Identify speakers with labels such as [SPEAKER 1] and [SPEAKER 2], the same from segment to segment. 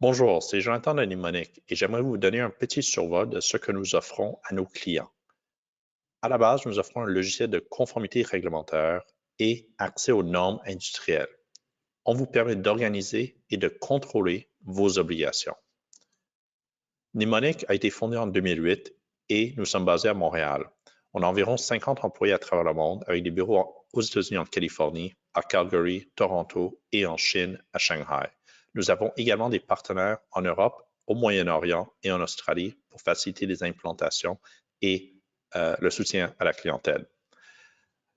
[SPEAKER 1] Bonjour, c'est Jonathan de Mnemonic et j'aimerais vous donner un petit survol de ce que nous offrons à nos clients. À la base, nous offrons un logiciel de conformité réglementaire et accès aux normes industrielles. On vous permet d'organiser et de contrôler vos obligations. Mnemonic a été fondé en 2008 et nous sommes basés à Montréal. On a environ 50 employés à travers le monde avec des bureaux aux États-Unis en Californie, à Calgary, Toronto et en Chine, à Shanghai. Nous avons également des partenaires en Europe, au Moyen-Orient et en Australie pour faciliter les implantations et le soutien à la clientèle.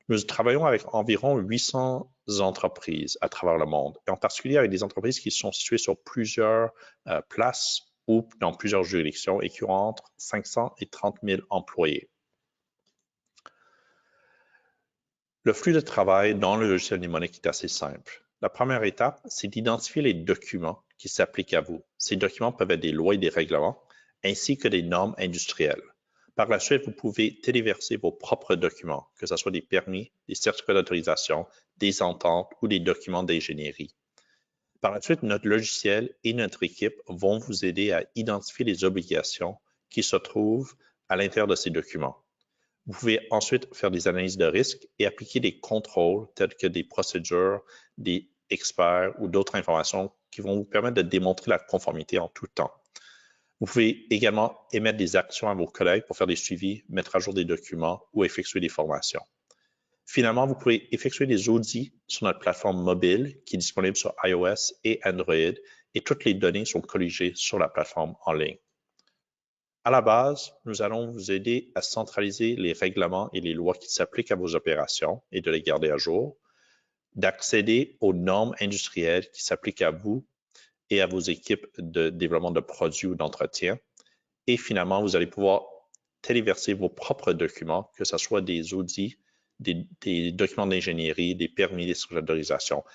[SPEAKER 1] Nous travaillons avec environ 800 entreprises à travers le monde, et en particulier avec des entreprises qui sont situées sur plusieurs places ou dans plusieurs juridictions et qui ont entre 500 et 30 000 employés. Le flux de travail dans le logiciel Mnemonic est assez simple. La première étape, c'est d'identifier les documents qui s'appliquent à vous. Ces documents peuvent être des lois et des règlements, ainsi que des normes industrielles. Par la suite, vous pouvez téléverser vos propres documents, que ce soit des permis, des certificats d'autorisation, des ententes ou des documents d'ingénierie. Par la suite, notre logiciel et notre équipe vont vous aider à identifier les obligations qui se trouvent à l'intérieur de ces documents. Vous pouvez ensuite faire des analyses de risque et appliquer des contrôles tels que des procédures, des experts ou d'autres informations qui vont vous permettre de démontrer la conformité en tout temps. Vous pouvez également émettre des actions à vos collègues pour faire des suivis, mettre à jour des documents ou effectuer des formations. Finalement, vous pouvez effectuer des audits sur notre plateforme mobile qui est disponible sur iOS et Android et toutes les données sont colligées sur la plateforme en ligne. À la base, nous allons vous aider à centraliser les règlements et les lois qui s'appliquent à vos opérations et de les garder à jour, d'accéder aux normes industrielles qui s'appliquent à vous et à vos équipes de développement de produits ou d'entretien. Et finalement, vous allez pouvoir téléverser vos propres documents, que ce soit des audits, des documents d'ingénierie, des permis, des certificats d'autorisation.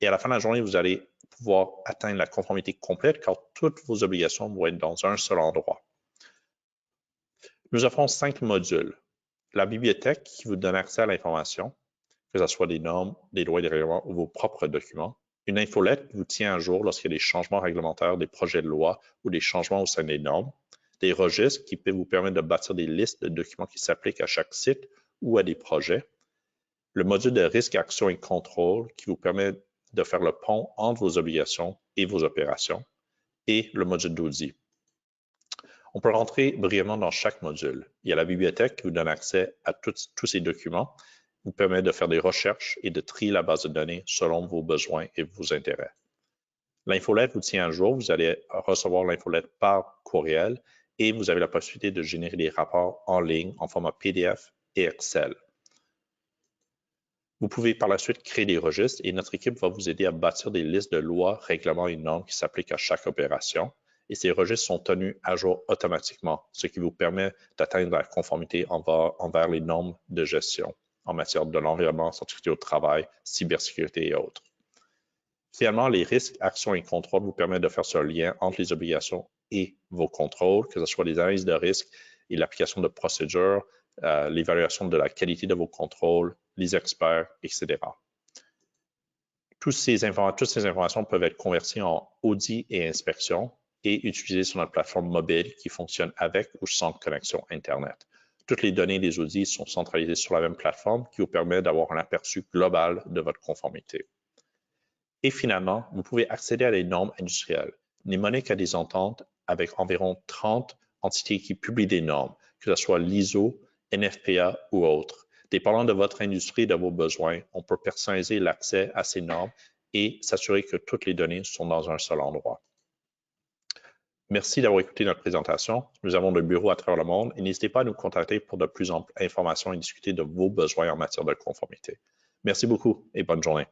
[SPEAKER 1] Et à la fin de la journée, vous allez pouvoir atteindre la conformité complète car toutes vos obligations vont être dans un seul endroit. Nous offrons 5 modules. La bibliothèque qui vous donne accès à l'information, que ce soit des normes, des lois et des règlements ou vos propres documents. Une infolette qui vous tient à jour lorsqu'il y a des changements réglementaires, des projets de loi ou des changements au sein des normes. Des registres qui peuvent vous permettre de bâtir des listes de documents qui s'appliquent à chaque site ou à des projets. Le module de risque, action et contrôle qui vous permet de faire le pont entre vos obligations et vos opérations. Et le module d'audit. On peut rentrer brièvement dans chaque module. Il y a la bibliothèque qui vous donne accès à tous ces documents, vous permet de faire des recherches et de trier la base de données selon vos besoins et vos intérêts. L'infolette vous tient à jour, vous allez recevoir l'infolette par courriel et vous avez la possibilité de générer des rapports en ligne en format PDF et Excel. Vous pouvez par la suite créer des registres et notre équipe va vous aider à bâtir des listes de lois, règlements et normes qui s'appliquent à chaque opération. Et ces registres sont tenus à jour automatiquement, ce qui vous permet d'atteindre la conformité envers les normes de gestion en matière de l'environnement, sécurité au travail, cybersécurité et autres. Finalement, les risques, actions et contrôles vous permettent de faire ce lien entre les obligations et vos contrôles, que ce soit les analyses de risques et l'application de procédures, l'évaluation de la qualité de vos contrôles, les experts, etc. Toutes ces informations peuvent être converties en audit et inspection et utilisées sur notre plateforme mobile qui fonctionne avec ou sans connexion Internet. Toutes les données des audits sont centralisées sur la même plateforme qui vous permet d'avoir un aperçu global de votre conformité. Et finalement, vous pouvez accéder à des normes industrielles. Mnemonic a des ententes avec environ 30 entités qui publient des normes, que ce soit l'ISO, NFPA ou autres. Dépendant de votre industrie et de vos besoins, on peut personnaliser l'accès à ces normes et s'assurer que toutes les données sont dans un seul endroit. Merci d'avoir écouté notre présentation. Nous avons des bureaux à travers le monde et n'hésitez pas à nous contacter pour de plus amples informations et discuter de vos besoins en matière de conformité. Merci beaucoup et bonne journée.